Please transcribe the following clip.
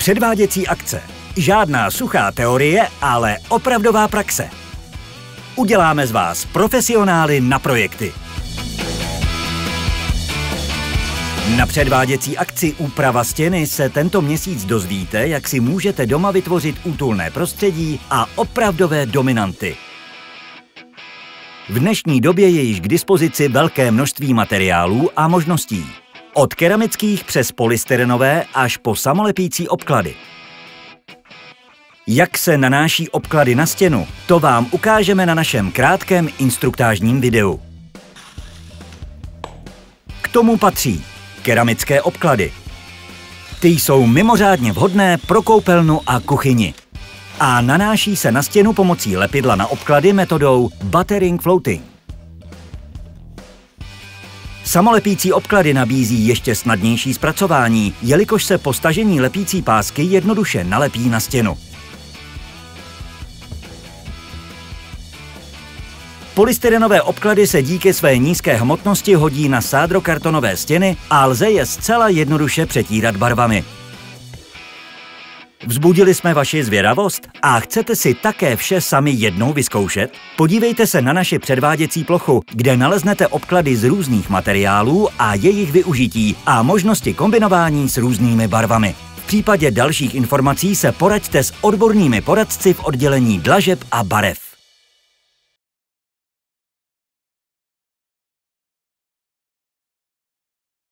Předváděcí akce. Žádná suchá teorie, ale opravdová praxe. Uděláme z vás profesionály na projekty. Na předváděcí akci Úprava stěny se tento měsíc dozvíte, jak si můžete doma vytvořit útulné prostředí a opravdové dominanty. V dnešní době je již k dispozici velké množství materiálů a možností. Od keramických přes polystyrenové až po samolepící obklady. Jak se nanáší obklady na stěnu, to vám ukážeme na našem krátkém instruktážním videu. K tomu patří keramické obklady. Ty jsou mimořádně vhodné pro koupelnu a kuchyni. A nanáší se na stěnu pomocí lepidla na obklady metodou Buttering Floating. Samolepící obklady nabízí ještě snadnější zpracování, jelikož se po stažení lepící pásky jednoduše nalepí na stěnu. Polystyrenové obklady se díky své nízké hmotnosti hodí na sádrokartonové stěny a lze je zcela jednoduše přetírat barvami. Vzbudili jsme vaši zvědavost a chcete si také vše sami jednou vyzkoušet? Podívejte se na naši předváděcí plochu, kde naleznete obklady z různých materiálů a jejich využití a možnosti kombinování s různými barvami. V případě dalších informací se poraďte s odbornými poradci v oddělení dlažeb a barev.